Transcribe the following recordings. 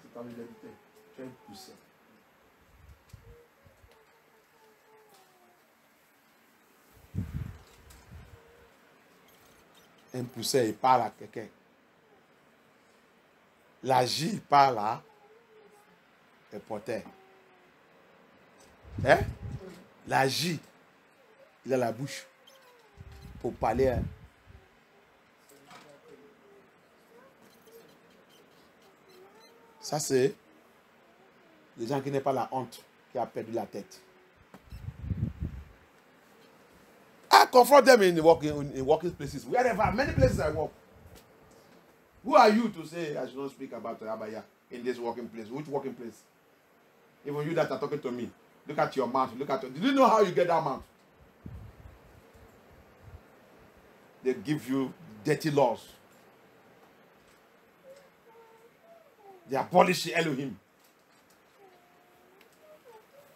c'est ta vérité. Tu es poussé. Un poussé, il parle à quelqu'un. La J, il parle à un porteur. Hein? La J, il a la bouche pour parler. Hein? Ça, c'est les gens qui n'ont pas la honte, qui ont perdu la tête. I confront them in working places, wherever, many places I work. Who are you to say I should not speak about Abaya in this working place? Which working place? Even you that are talking to me, look at your mouth. Look at your, did you know how you get that mouth? They give you dirty laws. They abolish Elohim.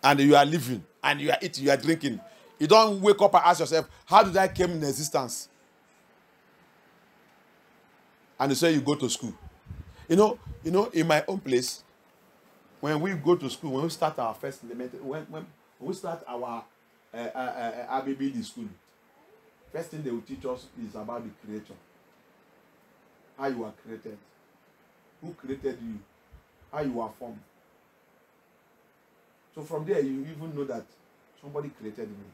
And you are living, and you are eating, you are drinking. You don't wake up and ask yourself, how did I come in existence? And you say you go to school. You know, in my own place, when we go to school, when we start our first elementary, when we start our ABBD school, first thing they will teach us is about the creator. How you are created. Who created you? How you are formed. So from there, you even know that somebody created me.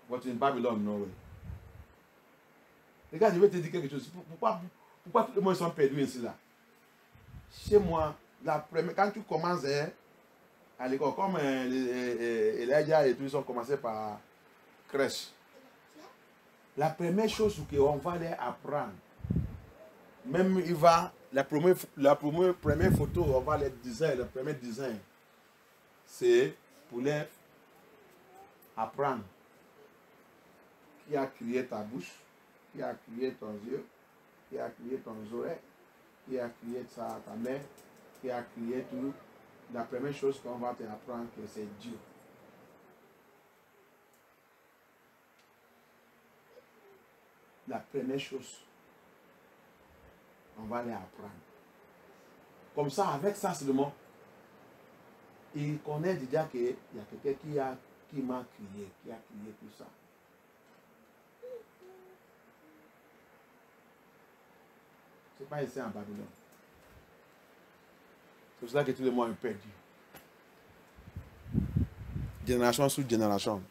But in Babylon, no way. Les gars, je vais te dire quelque chose. Pourquoi tous les mots sont perdus ainsi là? Chez moi, quand tu commences à l'école, comme Elijah et tout, ils ont commencé par crèche. La première chose qu'on va leur apprendre, même il va, la première photo, on va les design, le premier design, c'est pour les apprendre qui a créé ta bouche, qui a créé ton yeux, qui a créé ton oreille, qui a créé ta main, qui a créé tout. La première chose qu'on va te apprendre, que c'est Dieu. La première chose, on va les apprendre. Comme ça, avec ça seulement, il connaît déjà qu'il y a quelqu'un qui m'a créé, qui a créé tout ça. Ce n'est pas ici en Babylone. C'est pour cela que tout le monde est perdu. Génération sous génération.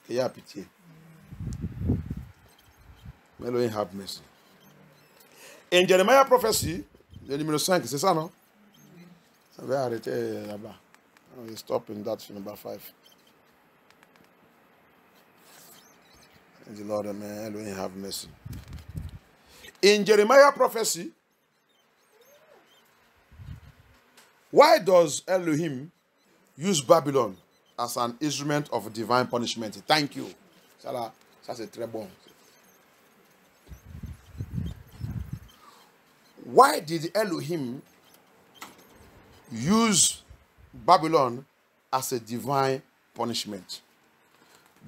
Qu'il a pitié. May Elohim have mercy. In Jeremiah prophecy, le numéro 5, c'est ça, non? Ça va arrêter là-bas. We stop in that number 5. The Lord, may Elohim have mercy. In Jeremiah prophecy, why does Elohim use Babylon as an instrument of divine punishment? Thank you. Ça, c'est très bon. Why did Elohim use Babylon as a divine punishment?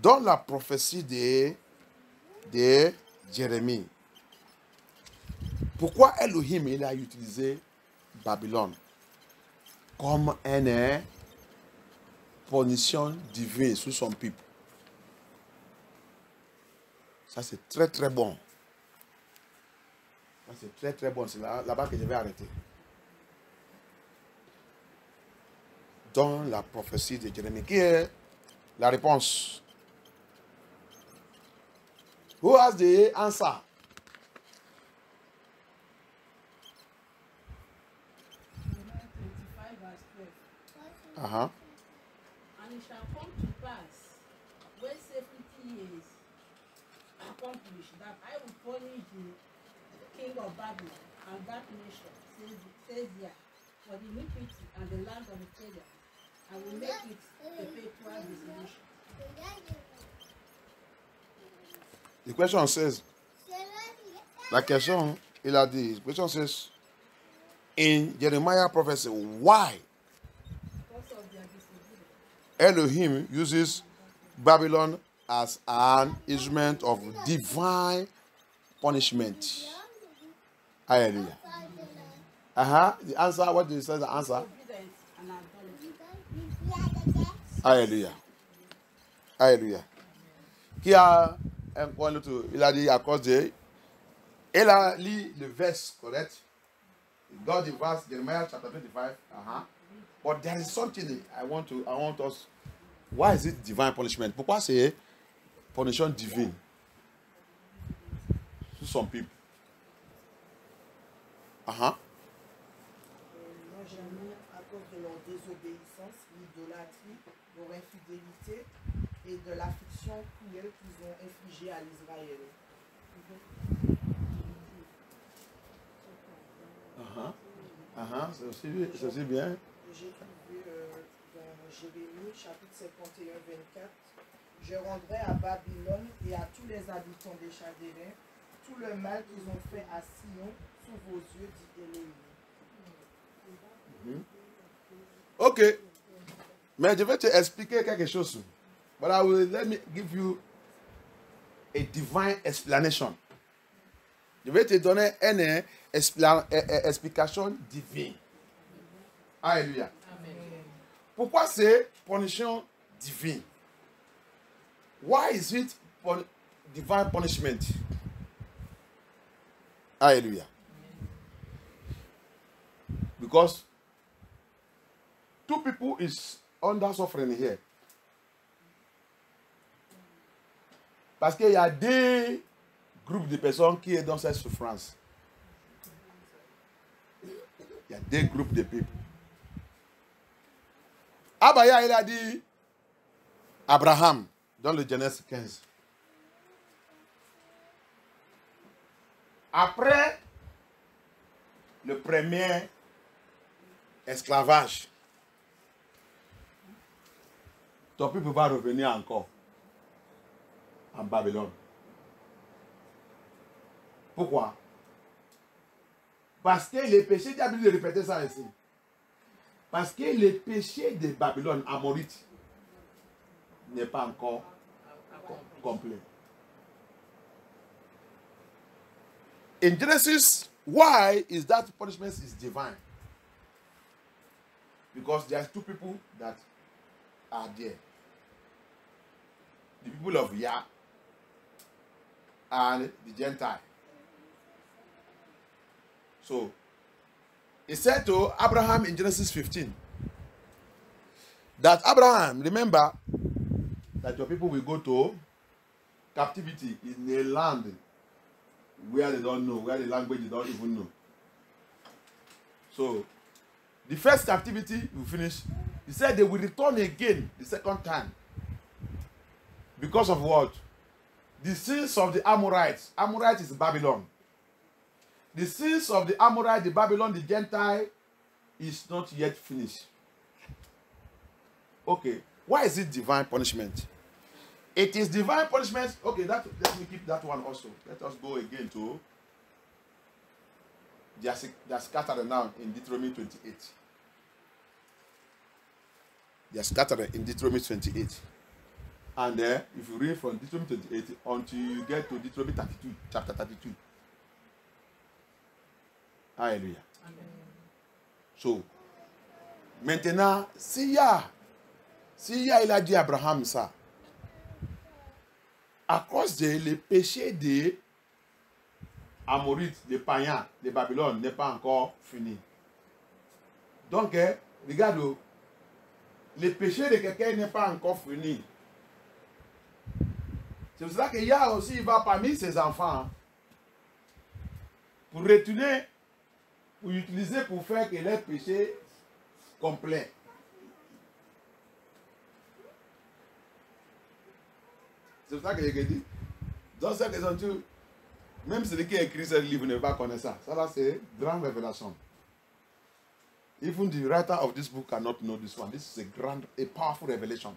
Dans la prophétie de Jérémie, pourquoi Elohim il a utilisé Babylone comme une punition divine sur son peuple? Ça c'est très très bon. Ça c'est très très bon. C'est là-bas que je vais arrêter. Dans la prophétie de Jérémie, qui est la réponse? Who has the answer? And it shall come to pass when 70 years accomplished that I will punish the king of Babylon and that nation, says Yah, for the iniquity and the land of the Chaldeans, and will make it a perpetual dissolution. The question says, la question, il a dit, the question says, in Jeremiah prophecy, why Elohim uses Babylon as an instrument of divine punishment. Hallelujah. The answer, what do you say the answer? Obedience and idolatry. Alléluia. Alléluia. Qui a un point de tout? Il a dit à cause de... Il a lu le verse, correct? God the verse, Jeremiah chapter 25. But there is something I want us... Why is it divine punishment? Pourquoi c'est punishment divine? To some people. Non jamais à cause de leur désobéissance, l'idolâtrie, leur infidélité et de l'affliction cruelle qu'ils ont infligée à l'Israël. C'est aussi bien. J'ai trouvé dans Jérémie chapitre 51, 24. Je rendrai à Babylone et à tous les habitants des Chaldéens tout le mal qu'ils ont fait à Sion sous vos yeux, dit Élohim. Ok. Mais je vais te expliquer quelque chose. But let me give you a divine explanation. Je vais te donner une explication divine. Alléluia. Pourquoi c'est punition divine? Why is it divine punishment? Hallelujah. Because two people is under suffering here. Parce qu'il y a deux groupes de personnes qui sont dans cette souffrance. Il y a deux groupes de people. Abaya, il a dit Abraham dans le Genèse 15. Après le premier esclavage, ton peuple va revenir encore en Babylone. Pourquoi? Parce que le péché, j'ai envie de répéter ça ici. Parce que le péché de Babylone, amorite, n'est pas encore complet. In Genesis, why is that punishment is divine? Because there are two people that are there. The people of Yah and the Gentile. So, he said to Abraham in Genesis 15 that Abraham, remember that your people will go to captivity in a land where they don't know, where the language they don't even know. So, the first captivity will finish. He said they will return again the second time. Because of what? The sins of the Amorites. Amorite is Babylon. The sins of the Amorite, the Babylon, the Gentile is not yet finished. Okay, why is it divine punishment? It is divine punishment. Okay, let me keep that one also. Let us go again to they are scattered now in Deuteronomy 28. They are scattered in Deuteronomy 28. And if you read from Deuteronomy 28 until you get to Deuteronomy 32, chapter 32. Alléluia. So, maintenant, si Yah il a dit à Abraham ça, à cause des péchés des Amorites, des païens, de Babylone n'est pas encore fini. Donc, regarde, le péché de quelqu'un n'est pas encore fini. C'est pour ça que Yah aussi il va parmi ses enfants pour retourner, pour utiliser pour faire que leur péché complet. C'est pour ça que j'ai dit, dans cette raison, même celui qui a écrit ce livre ne va pas connaître ça. Ça là, c'est une grande révélation. Even the writer of this book cannot know this one. This is a powerful revelation.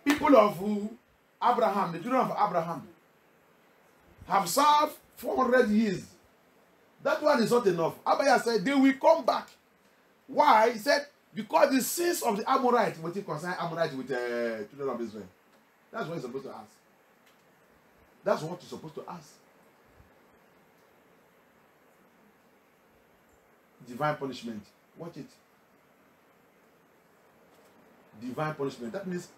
People of Abraham, the children of Abraham, have served 400 years. That one is not enough. Abaya said they will come back. Why? He said Because the sins of the Amorites, what it concern Amorites with children of Israel. That's what you're supposed to ask. That's what you're supposed to ask. Divine punishment. Watch it. Divine punishment. That means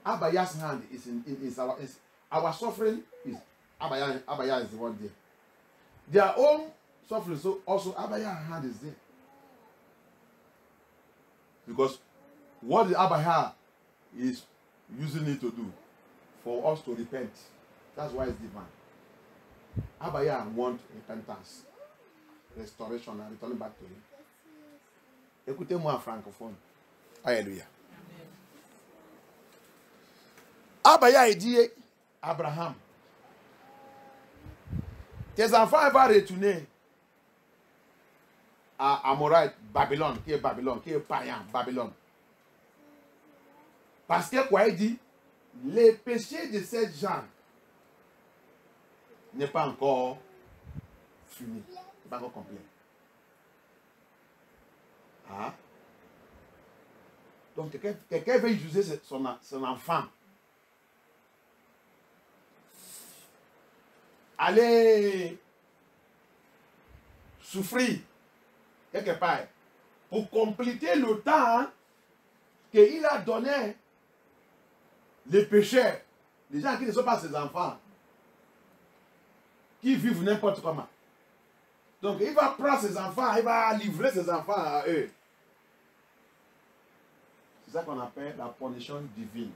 Abaya's hand is our suffering is Abaya is the one there. Their own suffering, so also Abaya's hand is there. Because what the Abaya is using it to do for us to repent. That's why it's divine. Abaya wants repentance, restoration, and returning back to him. Écoutez-moi francophone. Alléluia. Abaya il dit Abraham, tes enfants vont retourner à Amorite, Babylone, qui est païen, Babylone. Parce que quoi il dit, les péchés de ces gens n'est pas encore fini, n'est pas encore complet. Ah. Donc quelqu'un veut utiliser son enfant. Aller souffrir quelque part pour compléter le temps qu'il a donné les pécheurs, les gens qui ne sont pas ses enfants, qui vivent n'importe comment. Donc il va prendre ses enfants, il va livrer ses enfants à eux. C'est ça qu'on appelle la punition divine.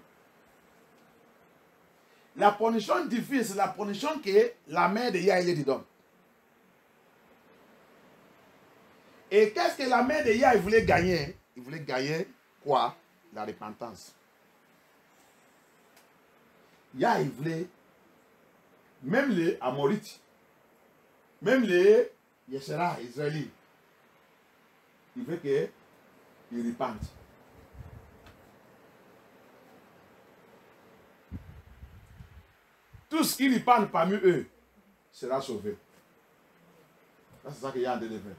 La punition divine, c'est la punition que la mère de Yahweh lui donne. Et qu'est-ce que la mère de Yahweh voulait gagner? Il voulait gagner quoi? La repentance. Yahweh voulait, même les Amorites, même les Yeshera, Israélites, il veut qu'ils repentent. Tout ce qui repentent parmi eux sera sauvé. C'est ça qu'il y a en train de faire.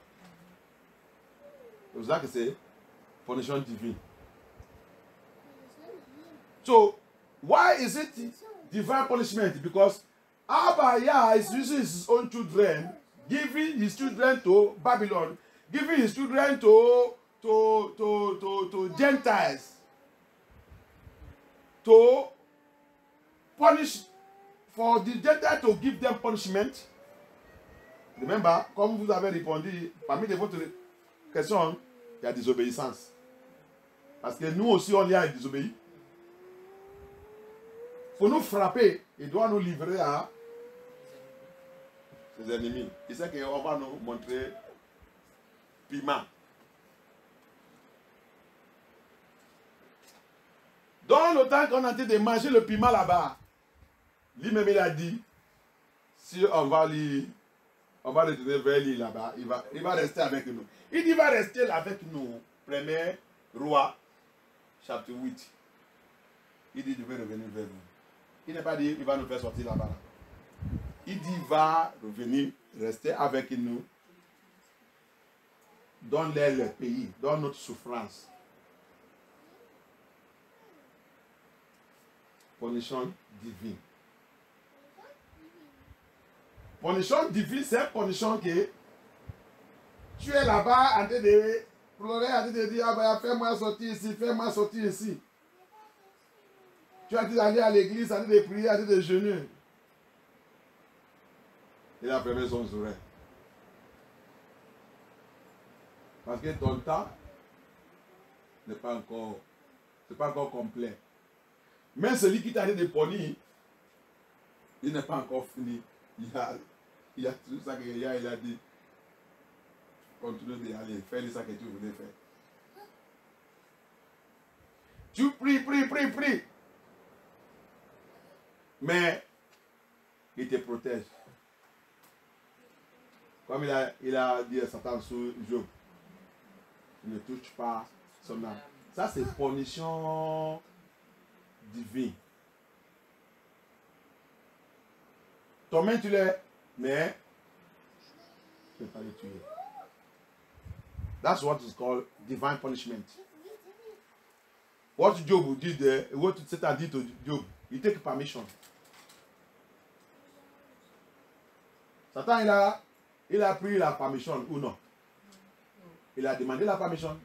C'est ça que c'est punition divine. So, why is it divine punishment? Because Abaya is using his own children, giving his children to Babylon, giving his children to Gentiles, to punish, for the Gentiles to give them punishment. Remember, comme vous avez répondu, parmi votre question, il y a désobéissance. Parce que nous aussi, on y a désobéi. Il faut nous frapper. Il doit nous livrer à ses ennemis. Il sait qu'on va nous montrer piment. Dans le temps qu'on a été de manger le piment là-bas, lui-même il a dit, si on va retourner vers lui là-bas, il va rester avec nous. Il dit, il va rester là avec nous. Premier roi, chapitre 8. Il dit, je vais revenir vers vous. Il n'a pas dit, il va nous faire sortir là-bas. Il dit, il va revenir, rester avec nous. Donne-leur le pays, donne notre souffrance. Punition divine. Punition divine, c'est punition que tu es là-bas en train de pleurer, en train de dire, ah ben, fais-moi sortir ici, fais-moi sortir ici. Tu as dit d'aller à l'église, en train de prier, en train de jeûner. Il a fermé son oreille. Parce que ton temps n'est pas encore, c'est pas encore complet. Même celui qui t'a dit de punir, il n'est pas encore fini. Il y a tout ça qu'il a dit. Continue d'aller, fais ça que tu voulais faire. Tu pries. Mais il te protège. Comme il a dit à Satan sur Job, ne touche pas son âme. Ça, c'est punition divine. Toi-même, tu l'es, mais tu ne peux pas le tuer. That's what is called divine punishment. What Job did there, what Satan did to Job, he take permission. Satan, il a pris la permission ou non? Il a demandé la permission.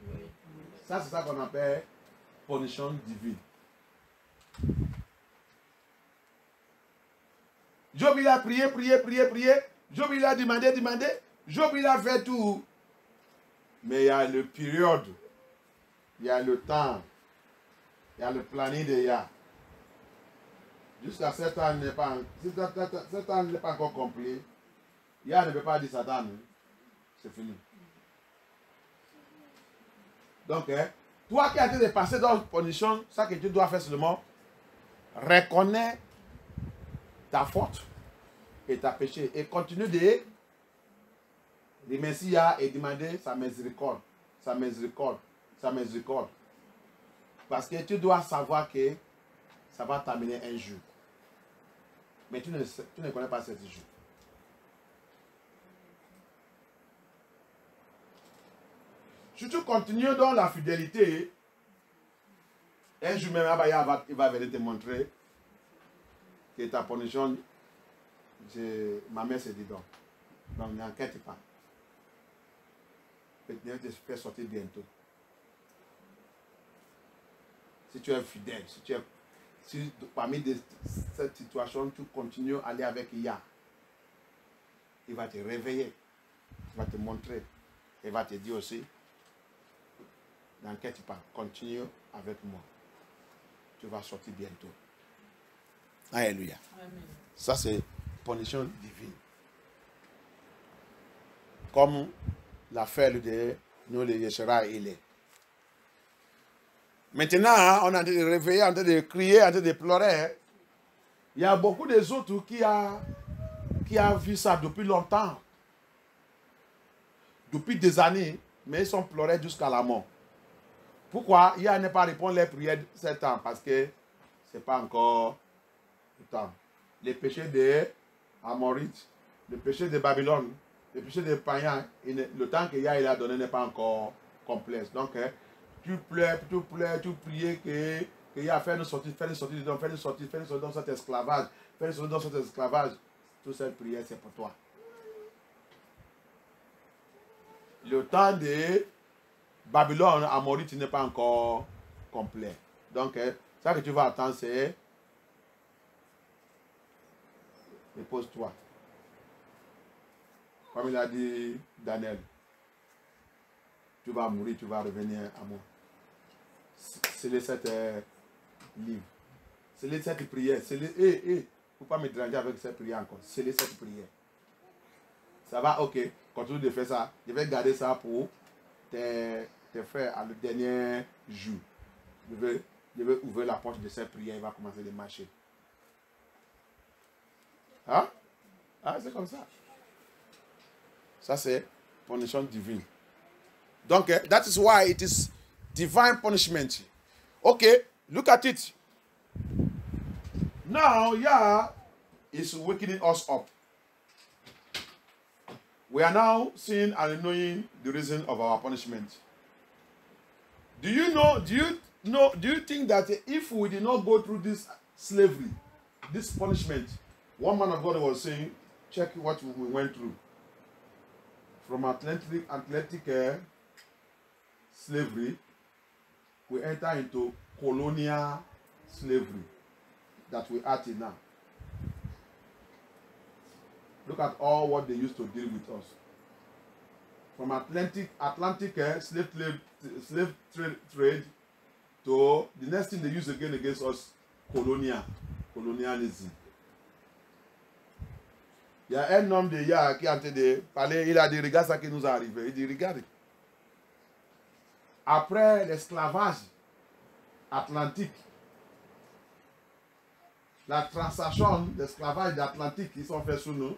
Ça, c'est ça qu'on appelle punition divine. Job, il a prié. Job, il a demandé. Job, il a fait tout. Mais il y a le période. Il y a le temps. Il y a le planning de Yah. Jusqu'à 7 ans n'est pas, pas encore complet. Yah ne peut pas dire Satan. C'est fini. Donc, toi qui as été passé dans une position, ça que tu dois faire seulement, reconnais ta faute et ta péché et continue de remercier et demander sa miséricorde, sa miséricorde, sa miséricorde. Parce que tu dois savoir que ça va t'amener un jour. Mais tu ne connais pas ce jour. Si tu continues dans la fidélité, un jour même, il va venir te montrer que ta punition, ma mère s'est dit donc. Donc n'inquiète pas. Je vais te faire sortir bientôt. Si tu es fidèle, si parmi cette situation, tu continues à aller avec Yah, il va te réveiller, il va te montrer, il va te dire aussi, n'inquiète pas, continue avec moi. Tu vas sortir bientôt. Alléluia. Amen. Ça, c'est punition divine. Comme l'affaire de nous, les Yeshua et les. Maintenant, on est en train de réveiller, en train de crier, en train de pleurer. Il y a beaucoup des autres qui a vu ça depuis longtemps. Depuis des années, mais ils sont pleurés jusqu'à la mort. Pourquoi il n'a pas répondu les prières de 7 ans? Parce que ce n'est pas encore le temps. Les péchés des Amorites, le péché de Babylone, le péché des païens, le temps qu'il a donné n'est pas encore complexe. Donc, tu pleures, tu pries que Yah fait nous sortir, fais-nous sortir dans cet esclavage, fais-nous sortir dans cet esclavage. Toute cette prière, c'est pour toi. Le temps de Babylone, Amorite n'est pas encore complet. Donc, ça que tu vas attendre, c'est repose-toi. Comme il a dit Daniel, tu vas mourir, tu vas revenir à moi. C'est les 7 livres. C'est les 7 prières. C'est les. Il ne faut pas me déranger avec cette prière encore. C'est les 7 prières. Ça va, ok. Continue de faire ça. Je vais garder ça pour tes frères à le dernier jour. Je vais ouvrir la porte de cette prière. Il va commencer à marcher. Hein? Ah, c'est comme ça. Ça, c'est punition divine. Donc, that is why it is divine punishment. Okay, look at it. Now, Yah is waking us up. We are now seeing and knowing the reason of our punishment. Do you think that if we did not go through this slavery, this punishment, one man of God was saying, check what we went through. From Atlantic slavery, we enter into colonial slavery that we are in now. Look at all what they used to deal with us. From Atlantic slave trade to the next thing they use again against us, colonialism. Il y a un homme de Yah qui est en train de parler, il a dit, regarde ça qui nous est arrivé. Il dit, regarde. Après l'esclavage atlantique, la transaction d'esclavage d'Atlantique qu'ils ont fait sous nous,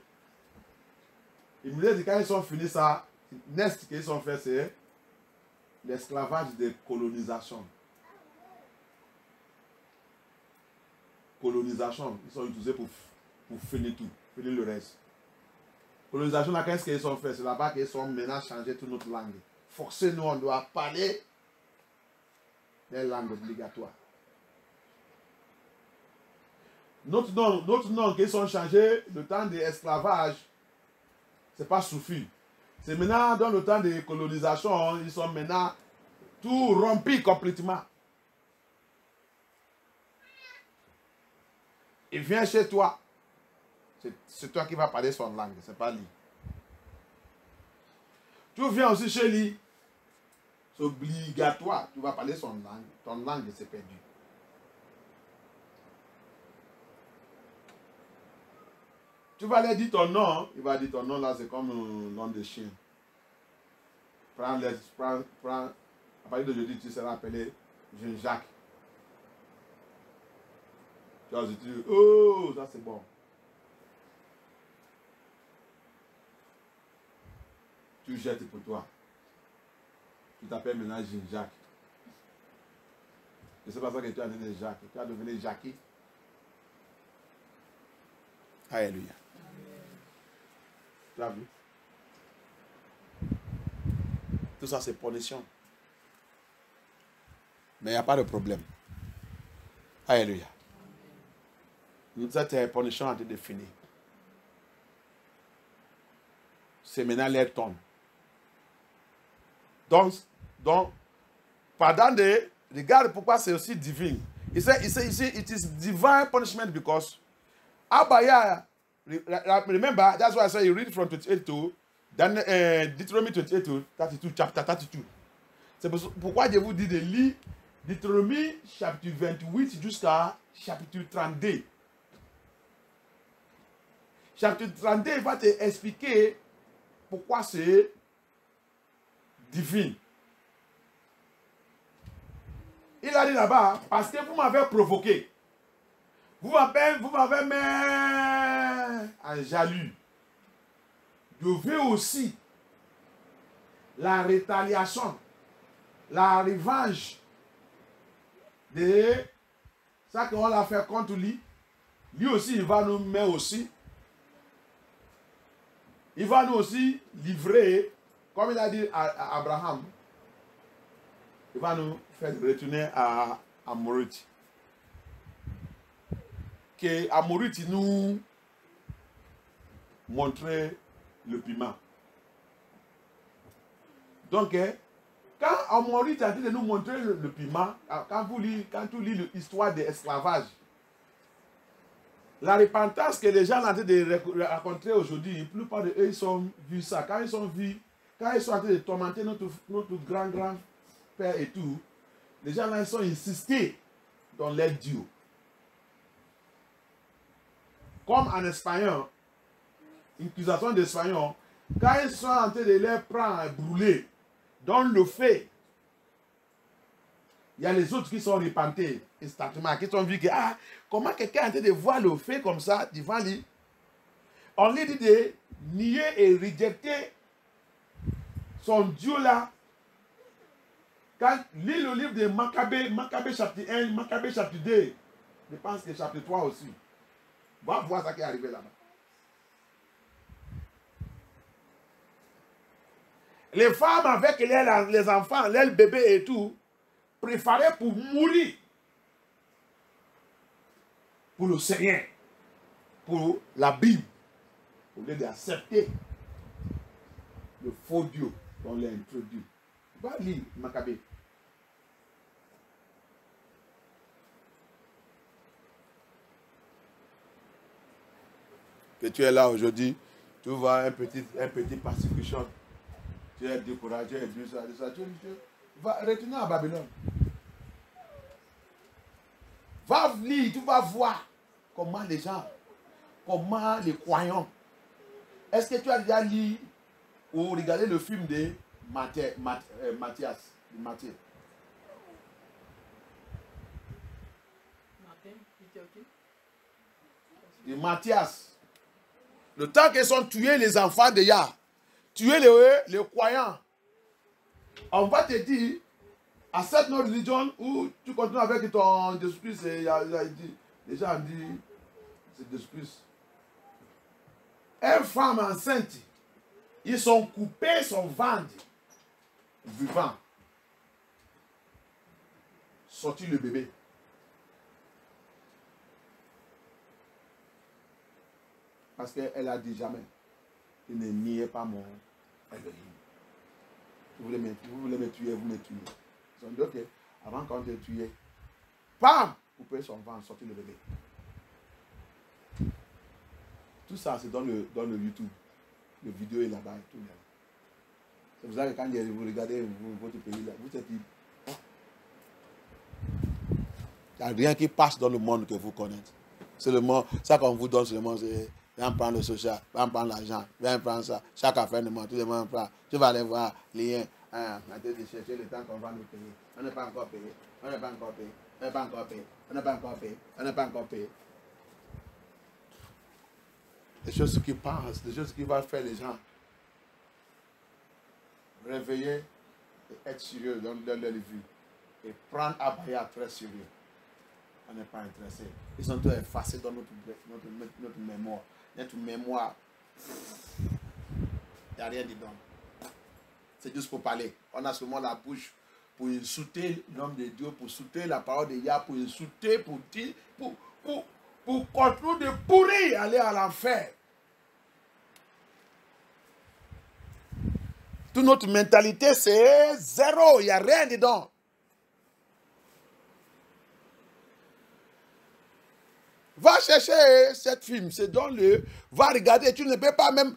il me dit quand ils ont fini ça, next qu'ils ont fait, c'est l'esclavage de colonisation. Colonisation, ils sont utilisés pour finir tout, finir le reste. Colonisation, là, qu'est-ce qu'ils ont fait? C'est là-bas qu'ils ont maintenant changé toute notre langue. Forcez-nous, on doit parler des langues obligatoires. Notre nom qui sont changés, le temps de l'esclavage, ce n'est pas Soufi. C'est maintenant, dans le temps de colonisation, ils sont maintenant tout rompus complètement. Il vient chez toi. C'est toi qui vas parler son langue, ce n'est pas lui. Tu viens aussi chez lui. C'est obligatoire. Tu vas parler son langue. Ton langue, c'est perdu. Tu vas lui dire ton nom. Il va dire ton nom là, c'est comme un nom de chien. Prends, à partir d'aujourd'hui, tu seras appelé Jean-Jacques. Tu vas dire, oh, ça c'est bon. Tu jettes pour toi. Tu t'appelles maintenant Jean-Jacques. Et c'est pas ça que tu as donné Jacques. Tu as devenu Jackie. Alléluia. Tu as vu? Tout ça, c'est punition. Mais il n'y a pas de problème. Alléluia. Cette punition a été définie. C'est maintenant leur temps. Donc, pardon regarde pourquoi c'est aussi divin. He said, it is divine punishment because Abaya, remember, that's why I said you read from 28 to Deutéronomie 28 to 32, chapter 32. C'est pourquoi je vous dis de lire Deutéronomie chapitre 28 jusqu'à chapitre 32. Chapitre 32 va te expliquer pourquoi c'est divin. Il a dit là-bas, parce que vous m'avez provoqué. Vous m'avez mis en jaloux. Je veux aussi la rétaliation, la revanche de ça qu'on a fait contre lui. Lui aussi, il va nous mettre aussi. Il va nous aussi livrer, comme il a dit à Abraham, il va nous faire retourner à Amorite. Que Amorite nous montrait le piment. Donc, quand Amorite a dit de nous montrer le piment, quand tu lis l'histoire de l'esclavage, la repentance que les gens ont en train de rencontrer aujourd'hui, la plupart d'eux, ils ont vu ça. Quand ils ont vu, quand ils sont en train de tourmenter notre grand-père et tout, les gens là, ils sont insistés dans leur Dieu. Comme en espagnol, accusation d'espagnol, quand ils sont en train de les prendre et brûler dans le feu, il y a les autres qui sont repentés instantanément, qui ont vu que, comment quelqu'un est en train de voir le feu comme ça devant lui. On lui dit de nier et rejeter son Dieu là. Quand lit le livre de Maccabée chapitre 1, Maccabée chapitre 2, je pense que chapitre 3 aussi. Va voir ce qui est arrivé là-bas. Les femmes avec les enfants, les bébés et tout, préféraient pour mourir pour le Seigneur, pour la Bible, au lieu d'accepter le faux Dieu qu'on l'a introduit. Va lire Maccabée. Que tu es là aujourd'hui, tu vois un petit persécution. Tu es découragé, ça. Tu vas retourner à Babylone. Va lire, tu vas voir comment les gens, comment les croyants. Est-ce que tu as déjà lu ou regardé le film de Matthias? De Matthias. Le temps qu'ils ont tué les enfants de Yah, tué les croyants, on va te dire, à cette notre religion où tu continues avec ton discours, les gens disent, c'est discours. Une femme enceinte, ils sont coupés son ventre vivant. sortir le bébé. Parce qu'elle a dit jamais, il ne niait pas mon Elohim. Vous voulez me tuer, vous me tuez. Ils ont dit, ok, avant qu'on te tue, bam, coupez son ventre, sortir le bébé. Tout ça, c'est dans le YouTube. Le vidéo est là-bas et tout. C'est pour ça que quand vous regardez votre pays, là, vous êtes dit, oh. Il n'y a rien qui passe dans le monde que vous connaissez. C'est le monde, ça qu'on vous donne, c'est le monde, c'est viens prendre le social, viens prendre l'argent, viens prendre ça. Chaque affaire de monde, tout le monde prend. Tu vas aller voir les liens. Arrêtez de chercher le temps qu'on va nous payer. On n'est pas encore payé. On n'est pas encore payé. On n'est pas encore payé. On n'est pas encore payé. On n'est pas encore payé. Des choses qui passent, des choses qui vont faire les gens réveiller et être sérieux dans leur vie et prendre Abaya très sérieux. On n'est pas intéressé. Ils sont tous effacés dans notre mémoire. Notre mémoire, il n'y a rien dedans. C'est juste pour parler. On a seulement la bouche pour insulter l'homme de Dieu, pour insulter la parole de Yah, pour insulter, pour dire, pour continuer de pourrir, aller à l'enfer. Toute notre mentalité, c'est zéro. Il n'y a rien dedans. Va chercher cette film, c'est dans le... Va regarder, tu ne peux pas même...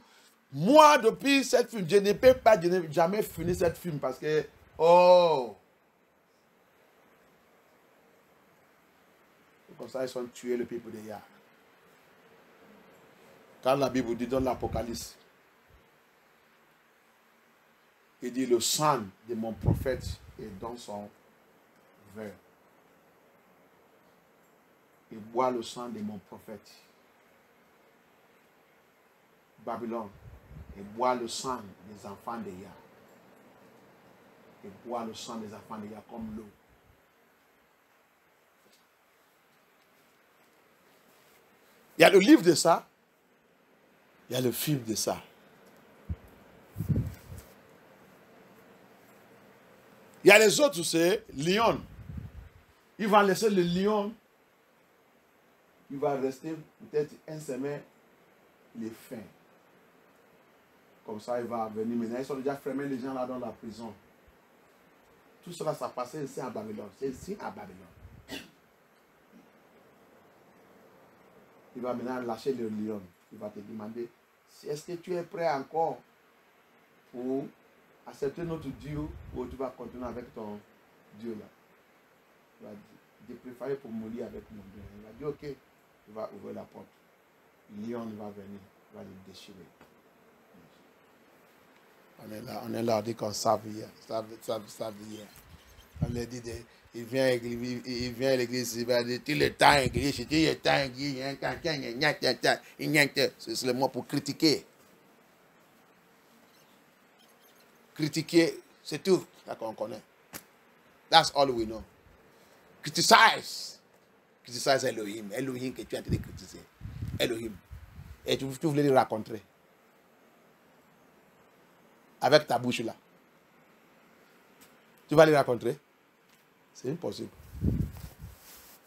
Moi, depuis cette film, je n'ai jamais fini cette film parce que... Oh! Comme ça, ils ont tué le peuple de Yah. Quand la Bible dit dans l'Apocalypse, il dit le sang de mon prophète est dans son verre. Il boit le sang de mon prophète. Babylone. Il boit le sang des enfants de Yah. Il boit le sang des enfants de Yah comme l'eau. Il y a le livre de ça. Il y a le film de ça. Il y a les autres, c'est lion. Ils vont laisser le lion. Il va rester peut-être un semaine, il est fin. Comme ça, il va venir maintenant. Ils sont déjà fermés les gens là dans la prison. Tout cela, ça passait ici à Babylone. C'est ici à Babylone. Il va maintenant lâcher le lion. Il va te demander, est-ce que tu es prêt encore pour accepter notre Dieu ou tu vas continuer avec ton Dieu là? Il va dire, j'ai préféré pour mourir avec mon Dieu. Il va dire, ok. Il va ouvrir la porte. Le lion va venir. Il va le déchirer. On est là, on dit qu'on savent hier. Savent hier. On leur dit, il vient à l'église, il va dire, tout le temps, c'est le mot pour critiquer. Critiquer, c'est tout. Là qu'on connaît. That's all we know. Criticize. Criticize Elohim. Elohim que tu es en train de critiquer. Elohim. Et tu voulais le rencontrer. Avec ta bouche là. Tu vas le rencontrer? C'est impossible.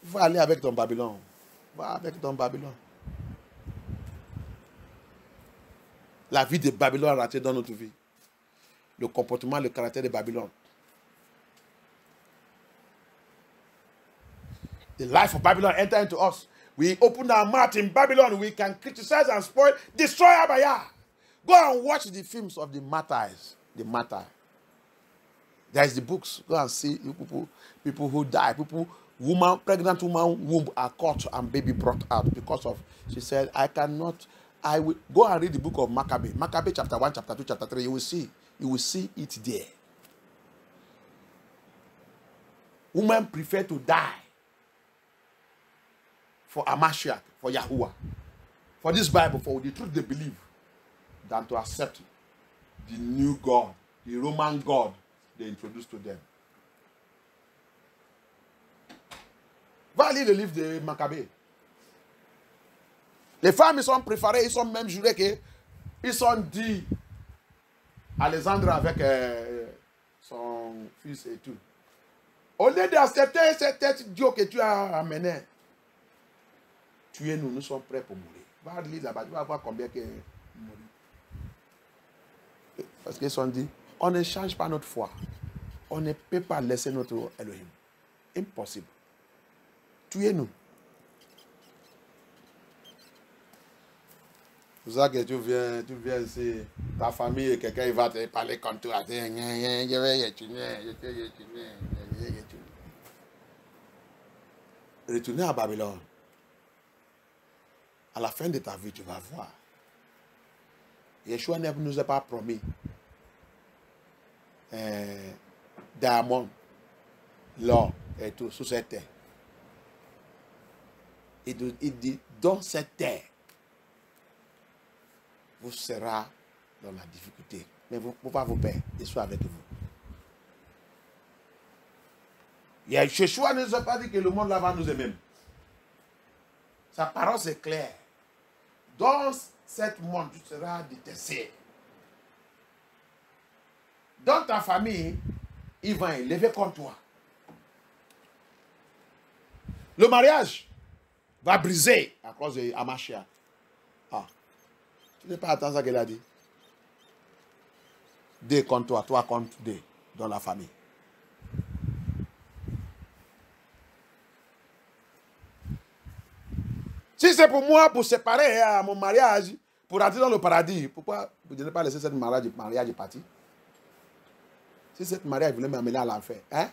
Va aller avec ton Babylone. Va avec ton Babylone. La vie de Babylone ratée dans notre vie. Le comportement, le caractère de Babylone. The life of Babylon enter into us. We open our mouth in Babylon. We can criticize and spoil, destroy Abaya. Go and watch the films of the martyrs. The martyr. There is the books. Go and see people who die. Pregnant woman womb are caught and baby brought out because of, she said, I will go and read the book of Maccabee. Maccabee chapter 1, chapter 2, chapter 3. You will see it there. Women prefer to die for Amashiach, for Yahuwah, for this Bible, for the truth they believe, than to accept the new God, the Roman God they introduced to them. Va lire le livre de Maccabée. Les femmes, ils sont préparées, ils sont même jurés qu'ils sont dit Alexandre avec son fils et tout. Au lieu d'accepter cette tête Dieu que tu as amenée, tuez-nous, nous sommes prêts pour mourir. Va lire là-bas, tu vas voir combien que mourir. Parce qu'ils sont dit, on ne change pas notre foi. On ne peut pas laisser notre Elohim. Impossible. Tuez-nous. C'est ça que tu viens ici, ta famille et quelqu'un il va te parler comme toi. Je vais retourner à Babylone. À la fin de ta vie, tu vas voir. Yeshua ne nous a pas promis diamant, l'or et tout sur cette terre. Il dit, dans cette terre, vous serez dans la difficulté. Mais vous ne pouvez pas vous perdre. Il soit avec vous. Yeshua ne nous a pas dit que le monde là va nous aimer. Sa parole c'est clair. Dans cette monde, tu seras détesté. Dans ta famille, ils vont élever contre toi. Le mariage va briser à cause de Amashia. Ah. Tu n'es pas attendu à ce qu'elle a dit. 2 contre 3 contre 2 dans la famille. Si c'est pour moi, pour séparer à mon mariage, pour entrer dans le paradis, pourquoi vous ne pas laisser cette mariage partir? Si cette mariage voulait m'amener à l'enfer, hein?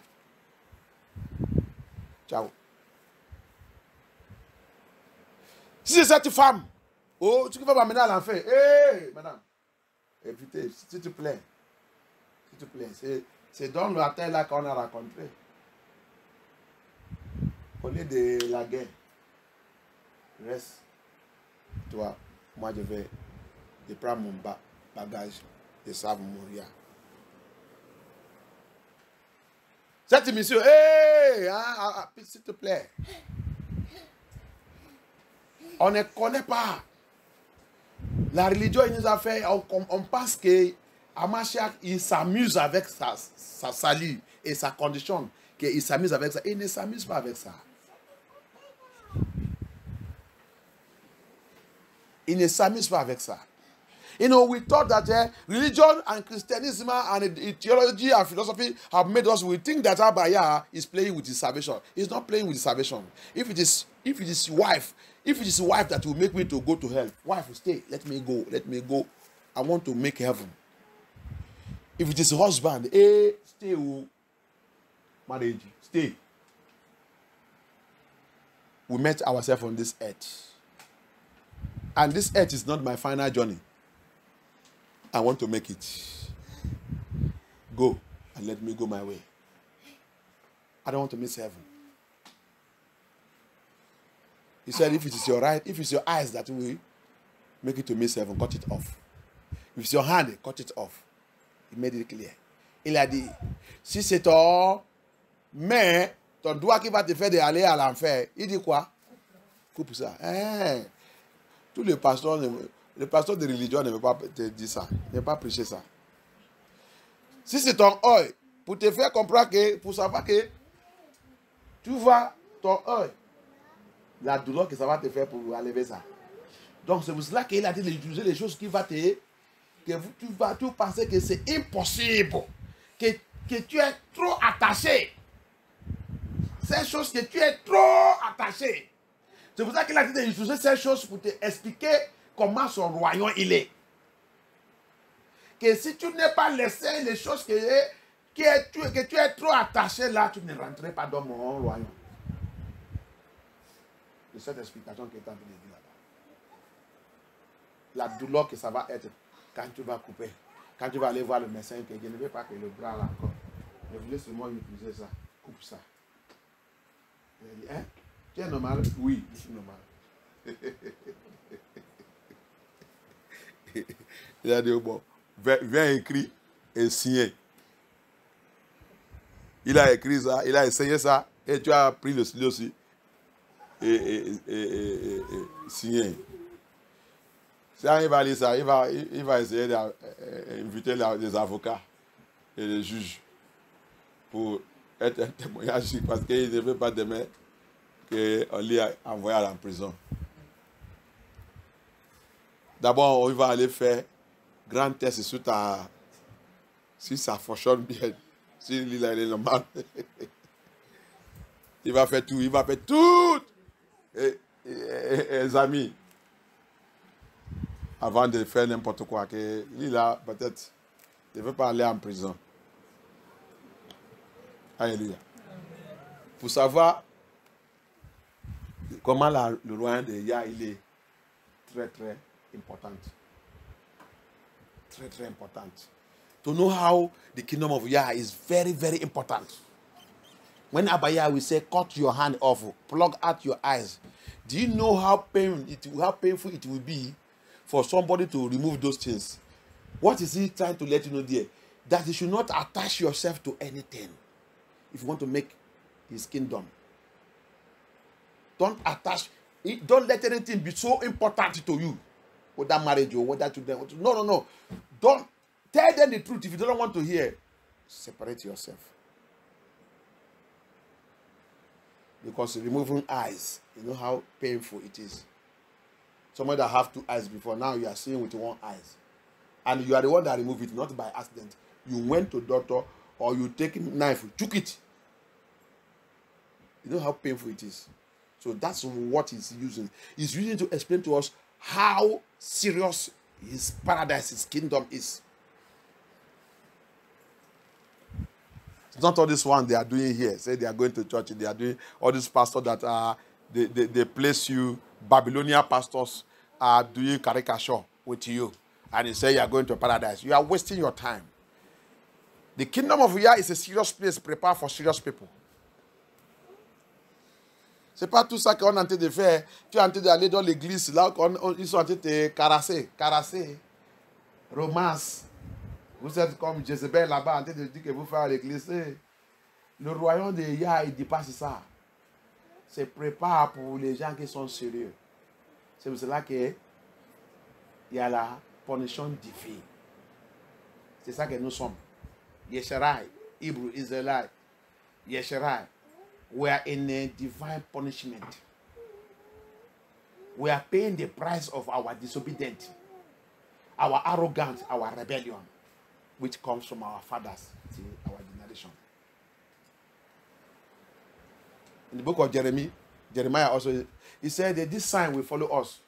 Ciao. Si c'est cette femme, oh, tu vas m'amener à l'enfer. Hé, madame, évitez, s'il te plaît. S'il te plaît, c'est dans la terre là qu'on a rencontré. Au lieu de la guerre. Reste, toi, moi je prends mon bagage, je savent mourir. Cette émission, s'il te plaît, on ne connaît pas. La religion, il nous a fait, on pense que Amashia, il s'amuse avec sa salut et sa condition, qu'il s'amuse avec ça. Il ne s'amuse pas avec ça. Il ne s'amuse pas avec ça. You know, we thought that religion and Christianism and theology and philosophy have made us, we think that Abaya is playing with his salvation. He's not playing with his salvation. If it is wife that will make me to go to hell, wife will stay. Let me go. I want to make heaven. If it is husband, stay, marriage, stay. We met ourselves on this earth. And this earth is not my final journey. I want to make it. Go and let me go my way. I don't want to miss heaven. He said, if it is your right, if it's your eyes that will make it to miss heaven, cut it off. If it's your hand, cut it off. He made it clear. Il a dit, si c'est ton main, ton doigt qui va te faire aller à l'enfer, il dit quoi? Coupe ça. Tous les pasteurs de religion ne veulent pas te dire ça, ne veulent pas prêcher ça. Si c'est ton œil, pour te faire comprendre que, pour savoir que tu vois ton œil, la douleur que ça va te faire pour enlever ça. Donc c'est pour cela qu'il a dit d'utiliser les choses qui vont te, tu vas tout penser que c'est impossible, que tu es trop attaché. Ces choses que tu es trop attaché. C'est pour ça qu'il a dit d'utiliser ces choses pour te expliquer comment son royaume il est. Que si tu n'es pas laissé les choses que tu es trop attaché là, tu ne rentrerais pas dans mon royaume. C'est cette explication qui est en train de dire là-bas. La douleur que ça va être quand tu vas couper. Quand tu vas aller voir le médecin, que je ne veux pas que le bras là encore. Je voulais seulement utiliser ça. Coupe ça. Il dit, hein? Tu es normal? Oui, je suis normal. Il a dit, bon, viens écrire et signer. Il a écrit ça, il a essayé ça, et tu as pris le stylo aussi. Et signé. Ça, il va lire ça, il va essayer d'inviter les avocats et les juges pour être un témoignage parce qu'il ne veut pas demain qu'on l'ait envoyé en prison. D'abord, on va aller faire grand test sur si ça fonctionne bien. Si il est normal. Il va faire tout. Il va faire tout. Les amis. Avant de faire n'importe quoi. Il là, peut-être, il ne veut pas aller en prison. Alléluia. Pour savoir comment le royaume de Yah, il est très, très important. Très, très important. To know how the kingdom of Yah is very, very important. When Abaya will say, cut your hand off, plug out your eyes. Do you know how painful it will be for somebody to remove those things? What is he trying to let you know there? That you should not attach yourself to anything if you want to make his kingdom. Don't let anything be so important to you. Whether marriage or whether to them. No. Don't tell them the truth. If you don't want to hear, separate yourself. Because removing eyes, you know how painful it is. Somebody that have 2 eyes before, now you are seeing with 1 eye. And you are the one that removed it, not by accident. You went to doctor or you take a knife, you took it. You know how painful it is. So that's what he's using. He's using to explain to us how serious his paradise, his kingdom is. It's not all this one they are doing here. Say they are going to church. They are doing all these pastors that are they place you. Babylonian pastors are doing caricature with you, and they say you are going to paradise. You are wasting your time. The kingdom of Yah is a serious place prepared for serious people. C'est pas tout ça qu'on est en train de faire. Tu es en train d'aller dans l'église là, ils sont en train de caresser, romance. Vous êtes comme Jézabel là-bas en train de dire que vous faites à l'église. Le royaume de Yah, il dépasse ça. C'est prépare pour les gens qui sont sérieux. C'est pour cela qu'il y a la punition divine. C'est ça que nous sommes. Yesharai, Hebrew, Israelite. Yesharai. We are in a divine punishment. We are paying the price of our disobedience, our arrogance, our rebellion, which comes from our fathers, our generation. In the book of Jeremiah also, he said that this sign will follow us.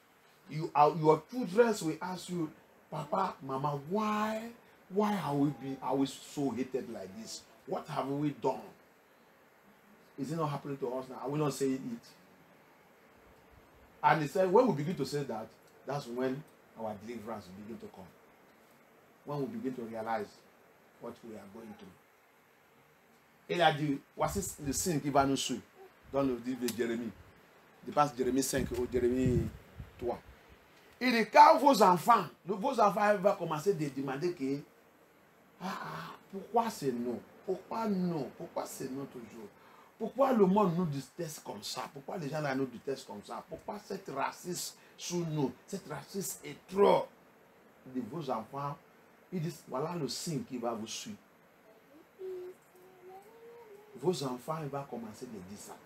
Your children will ask you, Papa, Mama, why are we so hated like this? What have we done? Is it not happening to us now? Are we not saying it? And he said, when we begin to say that, that's when our deliverance will begin to come. When we begin to realize what we are going through. Il a dit, voici le signe qui va nous suivre dans le livre de Jérémie. Je pense Jérémie 5 ou Jérémie 3. Il dit, quand vos enfants vont commencer à demander que, pourquoi c'est nous? Pourquoi non? Pourquoi c'est nous toujours? Pourquoi le monde nous déteste comme ça? Pourquoi les gens là nous détestent comme ça? Pourquoi cette racisme sous nous? Cette racisme est trop. De vos enfants, ils disent, voilà le signe qui va vous suivre. Vos enfants, ils vont commencer à dire ça.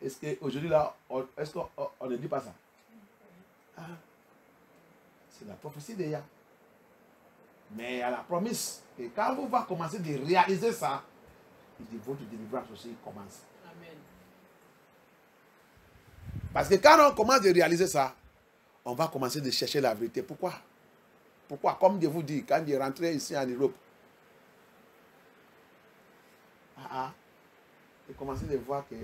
Est-ce qu'aujourd'hui là, est-ce qu'on ne dit pas ça? C'est la prophétie de Yah. Mais il y a la promesse que quand vous va commencer à réaliser ça, votre délivrance aussi commence. Amen. Parce que quand on commence à réaliser ça, on va commencer à chercher la vérité. Pourquoi? Comme je vous dis, quand je rentré ici en Europe, j'ai commencé à voir que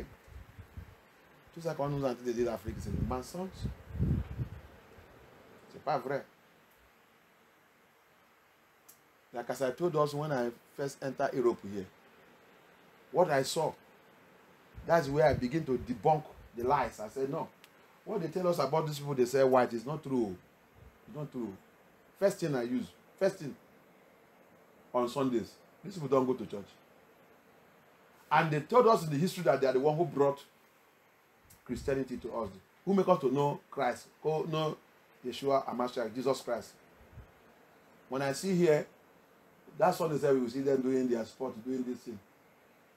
tout ça qu'on nous a dit de l'Afrique, c'est un mensonge. C'est pas vrai. Like as I told us when I first entered Europe here, what I saw, that's where I begin to debunk the lies. I said, no. What they tell us about these people, they say white, is not true. It's not true. First thing on Sundays, these people don't go to church. And they told us in the history that they are the one who brought Christianity to us, who make us to know Christ, know Yeshua Hamashiach, Jesus Christ. When I see here, that's what they say. We will see them doing their sport, doing this thing.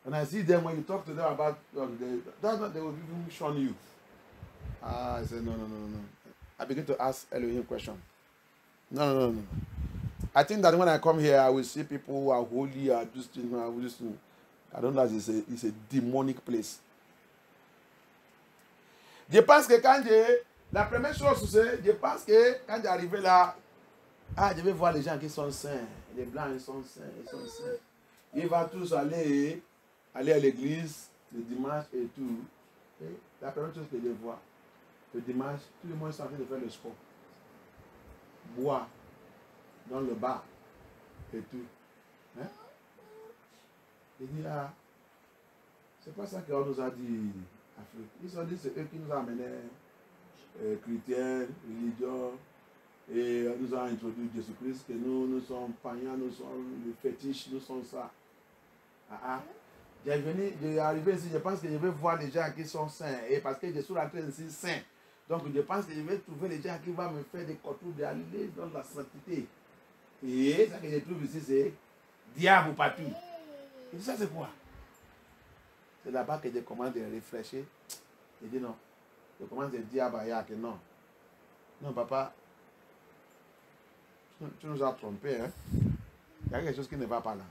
When I see them, when you talk to them about that's not they will even shun you. I said no. I begin to ask Elohim question. No. I think that when I come here, I will see people who are holy, are just I don't know. It's a demonic place. Je pense que quand la première chose c'est, je pense que quand j'arrive là, je vais voir les gens qui sont saints, les blancs ils sont saints. Ils vont tous aller à l'église le dimanche et tout. Et la première chose que je vois, le dimanche, tout le monde est en train de faire le sport. Boire dans le bar et tout. Hein? Il dit, c'est pas ça qu'on nous a dit, Afrique. Ils ont dit, c'est eux qui nous ont amenés chrétiens, religion, et nous ont introduit Jésus-Christ, que nous sommes païens, nous sommes les fétiches, nous sommes ça. J'ai arrivé ici, je pense que je vais voir les gens qui sont saints, et parce que je suis rentré ici saint. Donc je pense que je vais trouver les gens qui vont me faire des contours d'aller dans la sainteté. Et ça que je trouve ici, c'est diable partout. Et ça, c'est quoi? C'est là-bas que je commence à réfléchir. Je dis non. Je commence à dire à Baya que non. Non, papa, tu nous as trompés. Hein? Il y a quelque chose qui ne va pas là.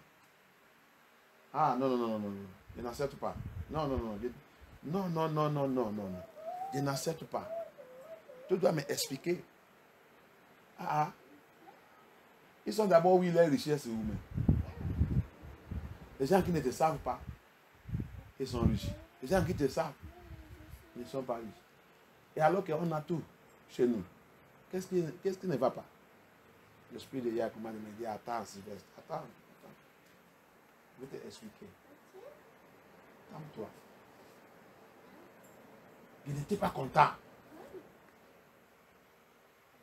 Ah, non. Je n'accepte pas. Non. Je n'accepte pas. Tu dois m'expliquer. Ils sont d'abord où les richesses et où même. Les gens qui ne te savent pas, ils sont riches. Les gens qui te savent, ils ne sont pas riches. Et alors qu'on a tout chez nous, qu'est-ce qui ne va pas? L'esprit de Yahweh commande de me dire, attends Sylvestre, attends. Je vais t'expliquer. Calme-toi. Il n'était pas content.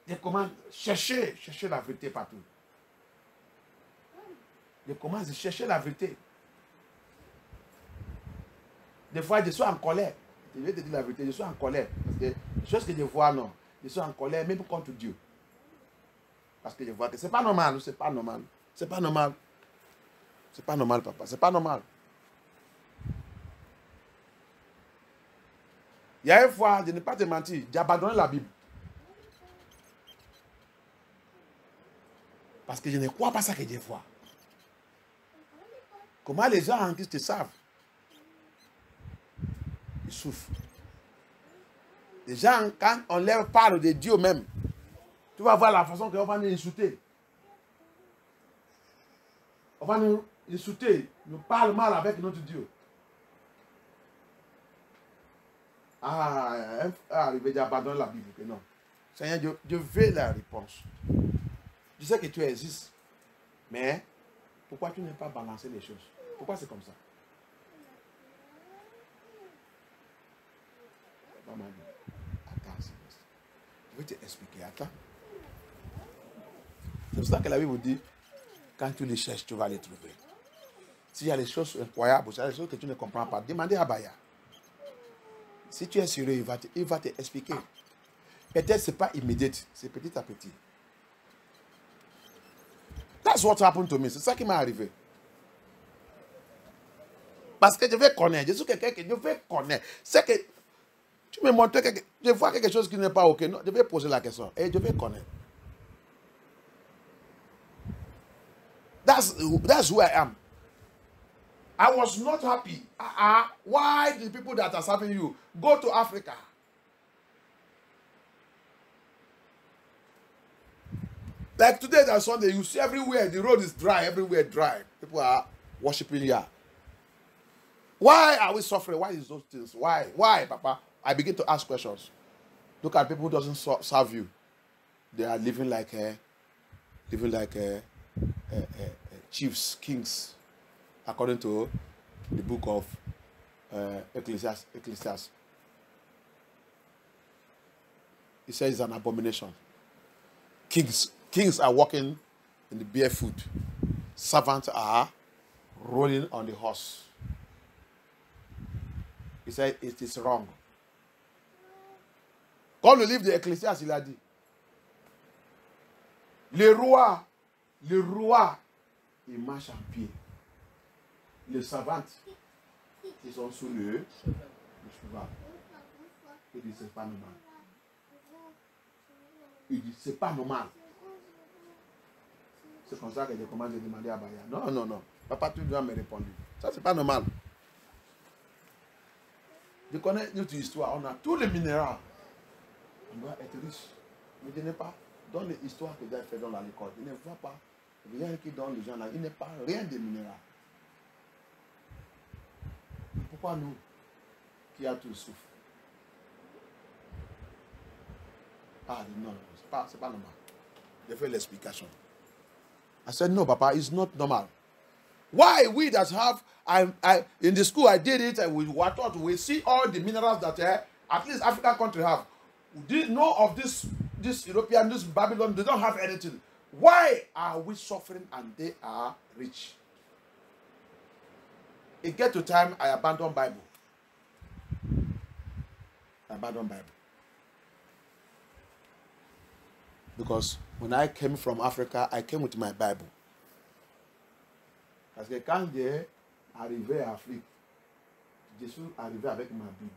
Je commence à chercher la vérité partout. Je commence à chercher la vérité. Des fois, je suis en colère. Je vais te dire la vérité, je suis en colère. Parce que les choses que je vois, non. Je suis en colère, même contre Dieu. Parce que je vois que ce n'est pas normal, c'est pas normal. C'est pas normal. C'est pas normal, papa. C'est pas normal. Il y a une fois, je ne vais pas te mentir, j'ai abandonné la Bible. Parce que je ne crois pas ça que je vois. Comment les gens en Christ te savent? Ils souffrent. Les gens, quand on leur parle de Dieu même, tu vas voir la façon qu'on va nous insulter. On va nous insulter, nous parle mal avec notre Dieu. Arrivé d'abandonner la Bible, que non. Seigneur, je veux la réponse. Je sais que tu existes, mais pourquoi tu n'as pas balancé les choses? Pourquoi c'est comme ça? Attends, je vais t'expliquer. Attends. C'est pour ça que la Bible dit, quand tu les cherches, tu vas les trouver. S'il y a des choses incroyables, s'il y a des choses que tu ne comprends pas, demandez à Baya. Si tu es sérieux, il va t'expliquer. Peut-être ce n'est pas immédiat, c'est petit à petit. That's what happened to me. C'est ça qui m'est arrivé. Parce que je vais connaître. Je suis quelqu'un que je vais connaître. C'est que tu me montres que je vois quelque chose qui n'est pas OK. Non, je vais poser la question et je vais connaître. That's who I am. I was not happy. Why the people that are serving you go to Africa? Like today and Sunday, you see everywhere, the road is dry, everywhere dry. People are worshiping here. Why are we suffering? Why is those things? Why? Why, Papa? I begin to ask questions. Look at people who doesn't serve you. They are living like chiefs, kings, according to the book of Ecclesiastes. It says it's an abomination. Kings are walking in the barefoot. Servants are rolling on the horse. He said it is wrong. Quand le livre de Ecclésiaste, il a dit, les rois Le roi, il marche en pied. Les servantes, ils sont sous le cheval. Il dit, c'est pas normal. Il dit, c'est pas normal. C'est comme ça que j'ai commencé à demander à Baya. Non, non, non. Papa, tu dois me répondre. Ça, c'est pas normal. Je connais notre histoire. On a tous les minéraux. On doit être riche. Ne donnez pas. Dans les histoires que j'ai fait dans l'école, il ne voit pas rien qui donne les gens là. Il n'est pas rien de minéraux. Pourquoi nous, qui a tout souffre? Ah, non, c'est pas normal. J'ai fait l'explication. I said, no, Papa, it's not normal. Why we that have, in the school I did it, and we were taught, we see all the minerals that at least African countries have. We didn't know of this European, this Babylon, they don't have anything. Why are we suffering and they are rich? It get to time I abandon Bible. Abandon Bible. Because when I came from Africa, I came with my Bible. Parce que quand j'ai arrivé à Afrique, je suis arrivé avec ma Bible.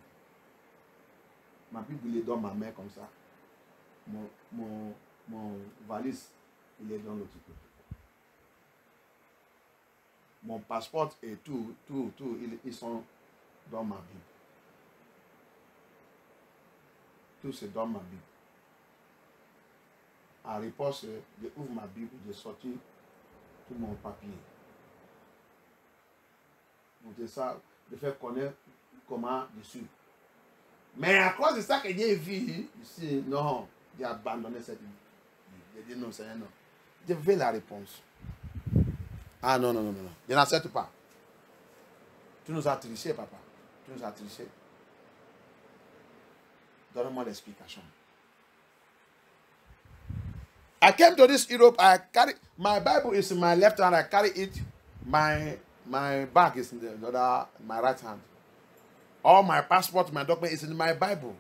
Ma Bible, il est dans ma main comme ça. Mon valise, il est dans l'autre côté. Mon passeport et tout, ils sont dans ma Bible. Tout c'est dans ma Bible. En réponse, je ouvre ma Bible, je sortis tout mon papier. Donc c'est ça, de faire connaître comment je suis. Mais à cause de ça que j'ai vu ici, non, j'ai abandonné cette vie. J'ai dit non, c'est un non. Je veux la réponse. Ah non, non, non, non. Je n'accepte pas. Tu nous as triché, papa. Tu nous as triché. Donne-moi l'explication. I came to this Europe. I carry my Bible is in my left hand. I carry it. My bag is in the other, my right hand. All my passport, my document is in my Bible.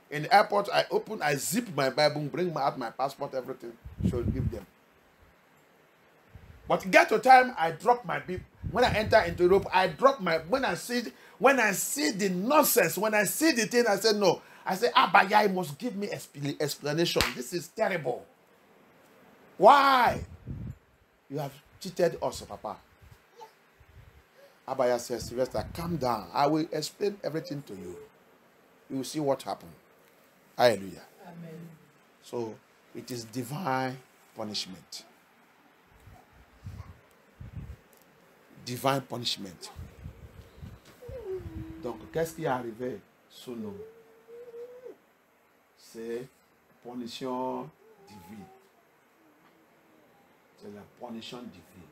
In the airport, I zip my Bible, bring out my passport, everything. Should give them. But get to time, I drop my Bible. When I enter into Europe, I drop my. When I see the nonsense, when I see the thing, I say no. I say, Abaya, you must give me explanation. This is terrible. Why? You have cheated us, Papa. Abaya says, Sylvester, calm down. I will explain everything to you. You will see what happened. Hallelujah. Amen. So, it is divine punishment. Divine punishment. Donc, qu'est-ce qui est arrivé sous nous? C'est punition divine. C'est la punition divine.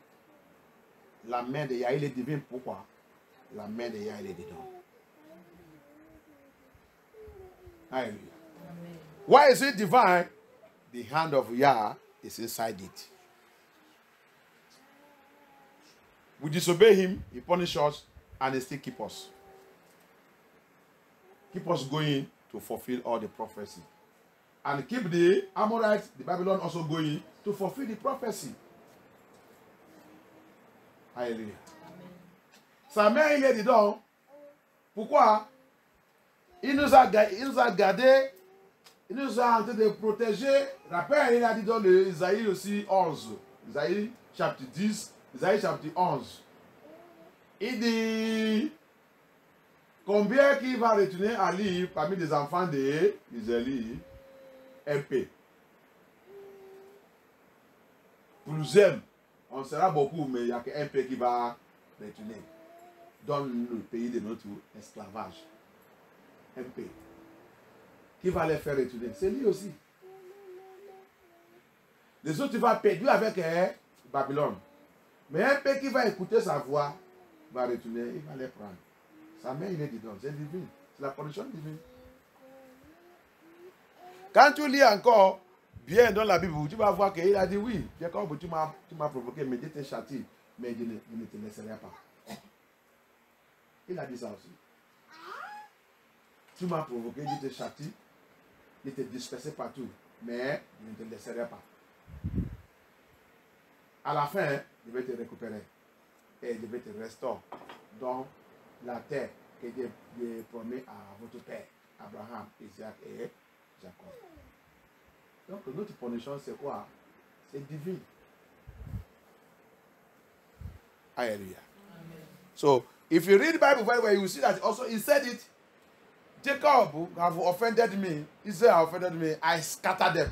La main de Yahweh est divine. Pourquoi? La main de Yahweh est dedans. Hallelujah. Amen. Why is it divine? The hand of Yah is inside it. We disobey him, he punishes us, and he still keeps us. Keep us going to fulfill all the prophecy. And keep the Amorites, the Babylon also going to fulfill the prophecy. Hallelujah. Sa main, il est dedans. Pourquoi? Il nous a gardés, il nous a en train de protéger. Rappelle, il a dit dans le Isaïe aussi 11. Isaïe chapitre 10, Isaïe chapitre 11. Il dit combien qui va retourner à l'île parmi les enfants d'Israël? MP. Plusieurs, on sera beaucoup, mais il n'y a qu'un MP qui va retourner dans le pays de notre esclavage. MP. Qui va les faire retourner? C'est lui aussi. Les autres, il va perdre avec Babylone. Mais un peu qui va écouter sa voix va retourner, il va les prendre. Sa main, il est dedans. C'est divin. C'est la condition divine. Quand tu lis encore bien dans la Bible, tu vas voir qu'il a dit oui, Jacob, tu m'as provoqué, mais je te châtie, mais je ne te laisserai pas. Il a dit ça aussi. Tu m'as provoqué, je te châtie, je te dispersé partout, mais je ne te laisserai pas. à la fin, je vais te récupérer et je vais te restaurer dans la terre que Dieu promet à votre père, Abraham, Isaac et Jacob. Donc notre punition, c'est quoi? C'est divin. Hallelujah. Amen. So, if you read the Bible very well, you will see that also he said it. Jacob have offended me. Israel offended me. I scattered them.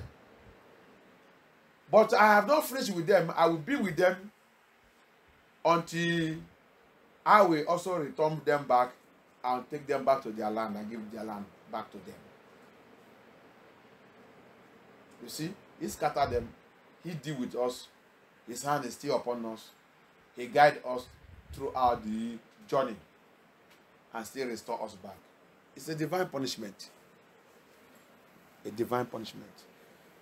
But I have not finished with them. I will be with them until I will also return them back and take them back to their land and give their land back to them. You see, he scattered them. He deal with us. His hand is still upon us. He guides us throughout the journey and still restore us back. It's a divine punishment. A divine punishment.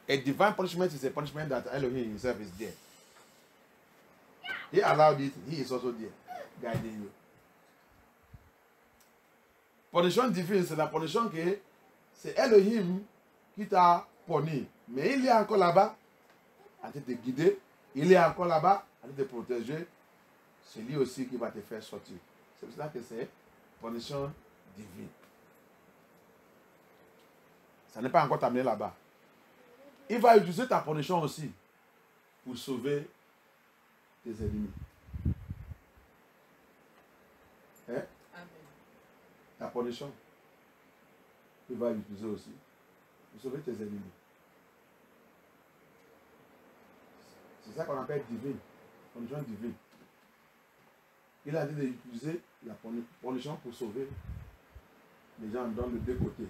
A divine punishment is a punishment that Elohim himself is there. He allowed it. He is also there, guiding you. Punition divine, c'est la punition que c'est Elohim qui t'a puni. Mais il est encore là-bas, à te guider. Il est encore là-bas, à te protéger. C'est lui aussi qui va te faire sortir. C'est pour ça que c'est punition divine. Ça n'est pas encore amené là-bas. Il va utiliser ta punition aussi pour sauver tes ennemis. Hein? Amen. Ta punition, il va utiliser aussi pour sauver tes ennemis. C'est ça qu'on appelle divine. Punition divine. Il a dit d'utiliser la punition pour sauver les gens dans les deux côtés.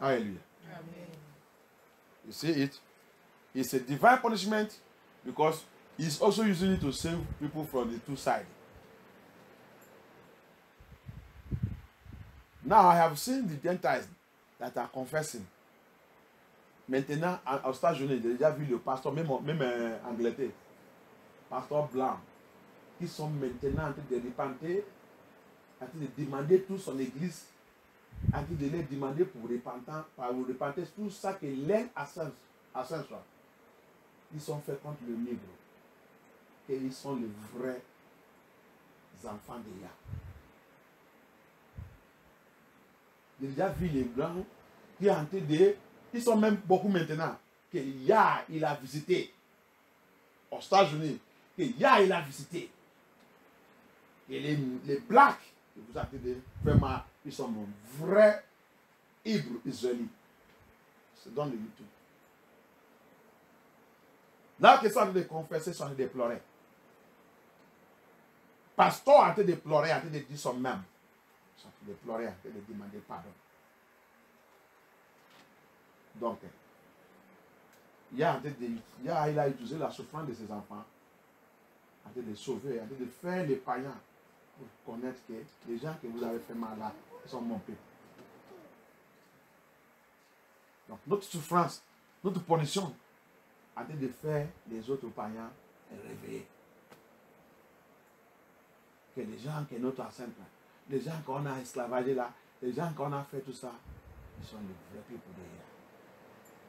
Hallelujah. Amen. You see it? It's a divine punishment because he's also using it to save people from the two sides. Now I have seen the Gentiles that are confessing. Maintenant, aux États-Unis, j'ai déjà vu le pasteur, même en Angleterre, pasteur blanc, qui sont maintenant en train de repentir, en train de demander toute son église, en train de les demander pour repentir tout ça que l'aide à Saint-Soir. Ils sont faits contre le nègre. Et ils sont les vrais enfants de Yah. J'ai déjà vu les blancs qui ont été de... Ils sont même beaucoup maintenant que Yah, il a visité aux États-Unis. Que Yah, il a visité. Et les blacks, vous avez dit, vraiment, ils sont mon vrai Hébreu israélite. C'est dans le YouTube. Là, qu'ils sont en train de confesser, ils sont en train de pleurer. Pasteur en train de pleurer, en train de dire son même. Ils sont en train de pleurer, en train de demander pardon. Donc, il a utilisé la souffrance de ses enfants, en train de sauver, en train de faire les païens pour connaître que les gens que vous avez fait mal là, ils sont mon peuple. Donc, notre souffrance, notre punition, en train de faire les autres païens réveiller. Que les gens que notre ancêtre, les gens qu'on a esclavagés là, les gens qu'on a fait tout ça, ils sont les vrais peuples de Yah.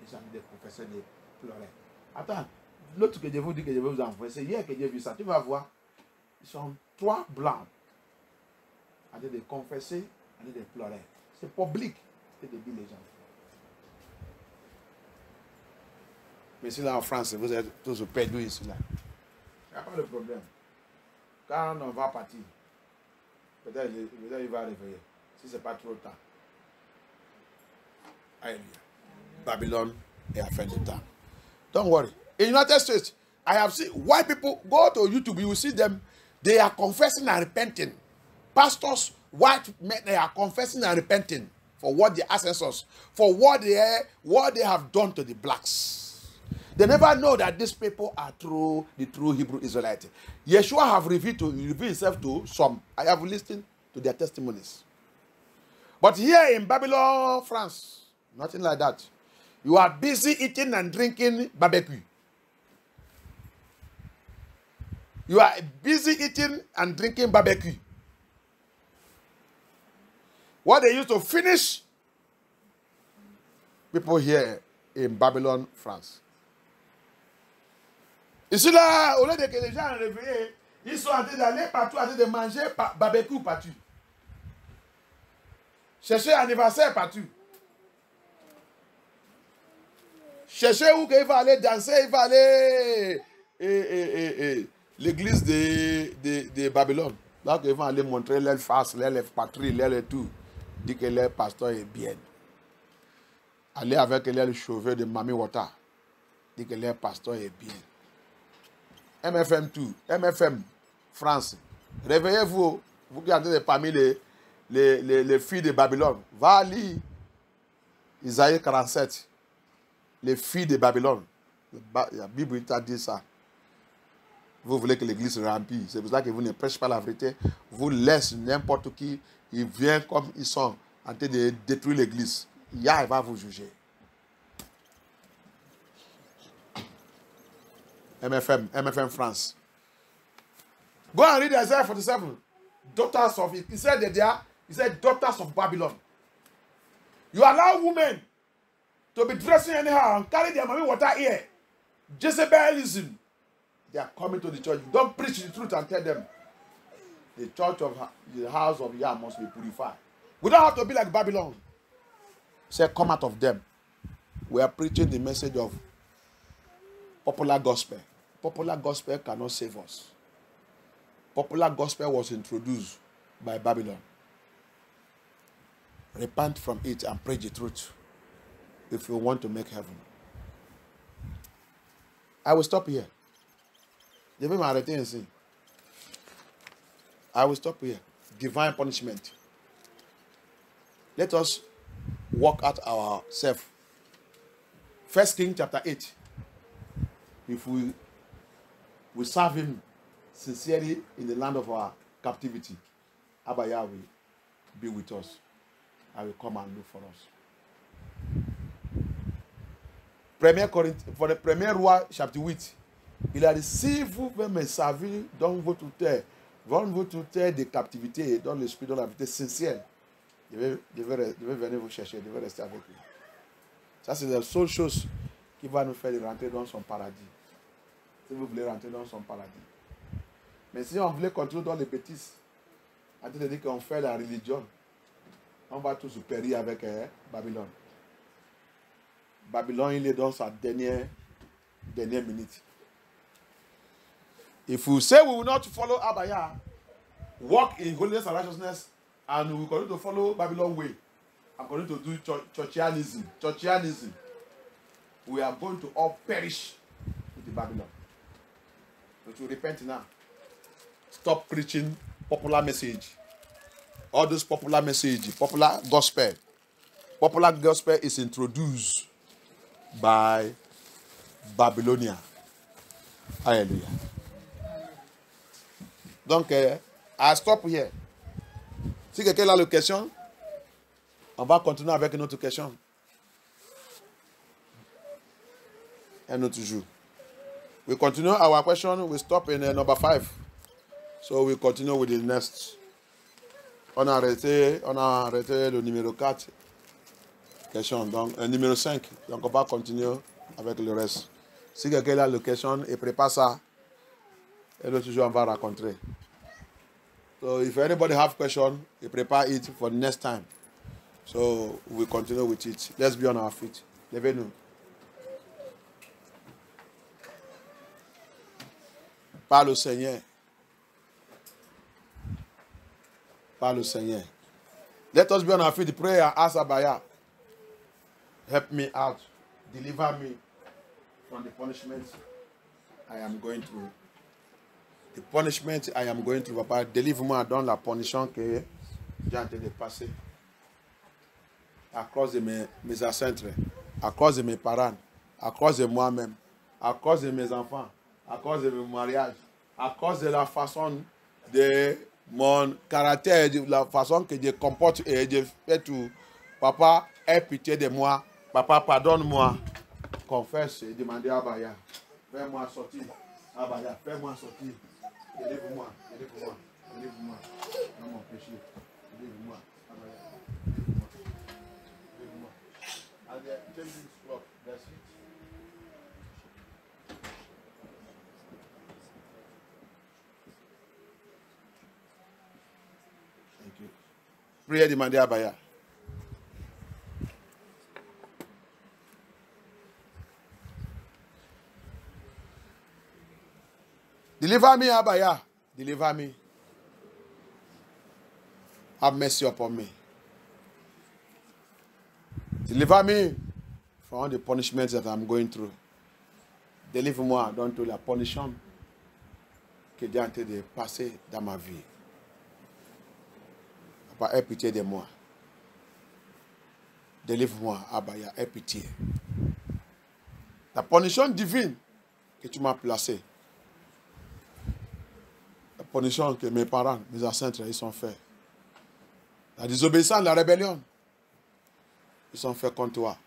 Ils sont des professeurs de pleurer. Attends, l'autre que je vous dis que je vais vous envoyer, c'est hier que j'ai vu ça. Tu vas voir, ils sont 3 blancs en train de confesser, en train de pleurer. C'est public, c'est de dire les gens. Mais si là en France, vous êtes tous perdus ici là. Il n'y a pas de problème. Quand on va partir, peut-être il va réveiller. Si ce n'est pas trop tard. Alléluia. Babylon est à fin de temps. Don't worry. In United States, I have seen white people go to YouTube. You will see them. They are confessing and repenting. Pastors, white men, they are confessing and repenting for what the ancestors, for what they have done to the blacks. They never know that these people are the true Hebrew Israelites. Yeshua have revealed himself to some. I have listened to their testimonies. But here in Babylon, France, nothing like that. You are busy eating and drinking barbecue. You are busy eating and drinking barbecue. What they used to finish people here in Babylon, France. Ici là, au lieu de que les gens réveillés, ils sont en train d'aller partout, en train de manger barbecue partout. Chercher anniversaire partout. Chercher où il va aller danser, il va aller l'église de Babylone. Là, ils vont aller montrer leur face, leur patrie, leur tout. Dit que leur pasteur est bien. Aller avec leur chauffeur de Mami Wata. Dit que leur pasteur est bien. MFM tout, MFM France. Réveillez-vous, vous qui êtes parmi les filles de Babylone. Va lire Isaïe 47. Les filles de Babylone. La Bible t'a dit ça. Vous voulez que l'église se remplisse. C'est pour ça que vous ne prêchez pas la vérité. Vous laissez n'importe qui. Ils viennent comme ils sont en train de détruire l'église. Yah, il va vous juger. MFM France. Go and read Isaiah 47. Daughters of it. He said that they are, he said, daughters of Babylon. You allow women to be dressing anyhow and carry their mommy water here. Jezebalism. They are coming to the church. Don't preach the truth and tell them. The church of the house of Yah must be purified. We don't have to be like Babylon. Say, come out of them. We are preaching the message of popular gospel. Popular gospel cannot save us. Popular gospel was introduced by Babylon. Repent from it and preach the truth if you want to make heaven. I will stop here. Je vais m'arrêter ici. I will stop here. Divine punishment. Let us work out ourselves. 1 Kings chapter 8. If we serve him sincerely in the land of our captivity, Abba Yah will be with us. I will come and look for us. Pour le premier roi, chapitre 8, il a dit, si vous pouvez me servir dans votre terre de captivité, dans l'esprit, dans la vérité sincère, je vais venir vous chercher, je vais rester avec vous. Ça, c'est la seule chose qui va nous faire rentrer dans son paradis. Si vous voulez rentrer dans son paradis. Mais si on voulait continuer dans les bêtises, à te dire qu'on fait la religion, on va tous périr avec Babylone. Babylone, il est dans sa dernière minute. If we say we will not follow Abba Yah, walk in holiness and righteousness, and we will continue to follow Babylon way, and continue to do churchianism, we are going to all perish with the Babylon. But you repent now. Stop preaching popular message. All those popular message, popular gospel. Popular gospel is introduced by Babylonia. Hallelujah. Donc, I stop here. Si quelqu'un a une question, on va continuer avec une autre question. Un autre jour. We continue our question. We stop in number 5. So we continue with the next. On a arrêté le numéro 4. Question. Donc, numéro 5. Donc, on va continuer avec le reste. Si quelqu'un a une question, il prépare ça. Et l'autre jour, on va rencontrer. So, if anybody have question, you prepare it for the next time. So, we continue with it. Let's be on our feet. Levez-nous. Parle au Seigneur. Parle au Seigneur. Let us be on our feet. Pray and ask Abba Yah. Help me out. Deliver me from the punishment I am going through. The punishment I am going through, Papa, délivre-moi dans la punition que j'ai en train de passer. À cause de mes ancêtres, à cause de mes parents, à cause de moi-même, à cause de mes enfants, à cause de mon mariage, à cause de la façon de mon caractère, de la façon que je comporte et je fais tout. Papa, aie pitié de moi. Papa, pardonne-moi. Confesse et demandez à Abba Yah. Fais-moi sortir. Abba Yah, fais-moi sortir. Délivre-moi, délivre-moi, délivre-moi dans mon péché. Délivre-moi, Abba Yah. Délivre-moi, délivre-moi. And change this clock, that's it. Prière demandée à Abaya. Deliver me, Abaya. Deliver me. Have mercy upon me. Deliver me from all the punishments that I'm going through. Délivre-moi donc de la punition que Dieu est en train de passer dans ma vie. Papa, aie pitié de moi. Délivre-moi, Abaya, aie pitié. La punition divine que tu m'as placée. La punition que mes parents, mes ancêtres, ils ont fait. La désobéissance, la rébellion. Ils ont fait contre toi.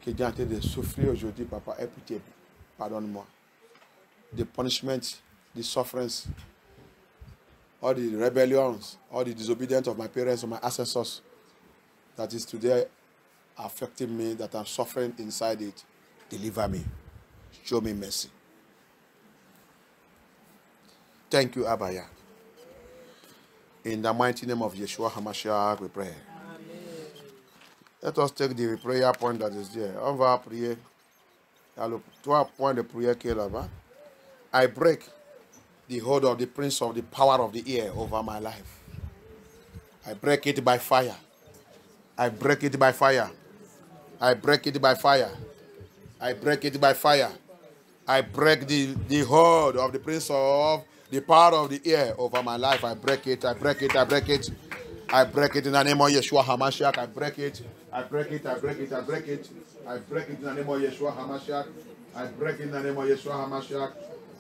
Que Dieu est en train de souffrir aujourd'hui, papa, aie pitié. Pardonne-moi. The punishment, the sufferings, all the rebellions, all the disobedience of my parents or my ancestors that is today affecting me, that I'm suffering inside it. Deliver me. Show me mercy. Thank you, Abaya. In the mighty name of Yeshua HaMashiach, we pray. Let us take the prayer point that is there. On va prier. Il y a le 3 points de prière qui est là-bas. I break the hold of the prince of the power of the air over my life. I break it by fire. I break it by fire. I break it by fire. I break it by fire. I break the hold of the prince of the power of the air over my life. I break it. I break it. I break it. I break it in the name of Yeshua HaMashiach. I break it. I break it. I break it. I break it. I break it in the name of Yeshua HaMashiach. I break it in the name of Yeshua HaMashiach.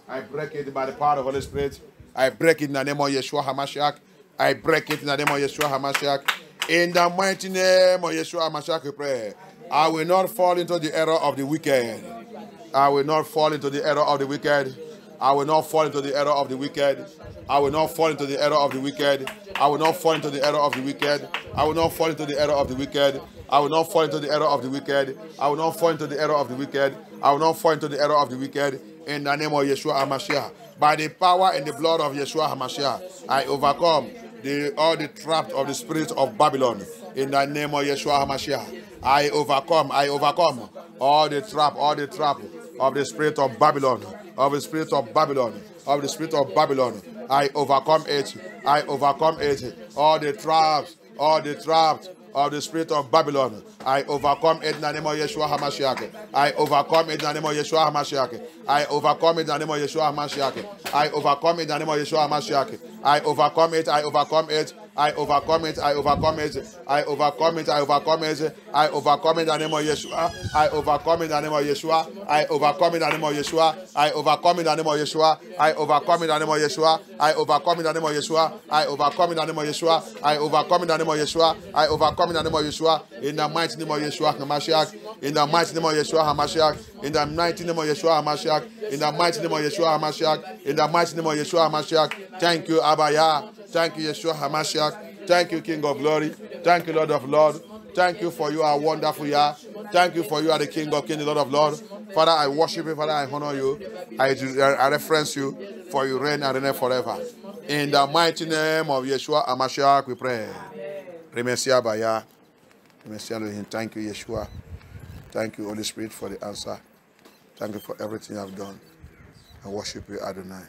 I break it by the power of the Holy Spirit. I break it in the name of Yeshua HaMashiach. I break it in the name of Yeshua HaMashiach. In the mighty name of Yeshua HaMashiach, we pray. I will not fall into the error of the wicked. I will not fall into the error of the wicked. I will not fall into the error of the wicked. I will not fall into the error of the wicked. I will not fall into the error of the wicked. I will not fall into the error of the wicked. I will not fall into the error of the wicked. I will not fall into the error of the wicked. I will not fall into the error of the wicked. In the name of Yeshua HaMashiach. By the power and the blood of Yeshua HaMashiach, I overcome all the traps of the spirit of Babylon. In the name of Yeshua HaMashiach, I overcome all the trap of the spirit of Babylon, of the spirit of Babylon, of the spirit of Babylon. I overcome it. I overcome it. All the traps of the spirit of Babylon. I overcome it in the name of Yeshua HaMashiach. I overcome it in the name of Yeshua HaMashiach. I overcome it in the name of Yeshua HaMashiach. I overcome it in the name of Yeshua HaMashiach. I overcome it. I overcome it. I overcome it. I overcome it. I overcome it. I overcome it. I overcome it in the name of Yeshua. I overcome it in the name of Yeshua. I overcome it in the name of Yeshua. I overcome it in the name of Yeshua. I overcome it in the name of Yeshua. I overcome it in the name of Yeshua. I overcome it in the name of Yeshua. I overcome it in the name of Yeshua. I overcome it in the name of Yeshua. In the mighty name of Yeshua HaMashiach. In the mighty name of Yeshua HaMashiach. In the mighty name of Yeshua HaMashiach. In the mighty name of Yeshua HaMashiach. In the mighty name of Yeshua HaMashiach. Thank you, Abaya. Thank you, Yeshua HaMashiach. Thank you, King of Glory. Thank you, Lord of Lords. Thank you for you are wonderful, Yah. Thank you for you are the King of Kings, the Lord of Lords. Father, I worship you. Father, I honor you. I reference you, for you reign and reign forever. In the mighty name of Yeshua HaMashiach, we pray. Remercie Abaya. Remercie Elohim. Thank you, Yeshua. Thank you, Holy Spirit, for the answer. Thank you for everything you have done. I worship you, Adonai.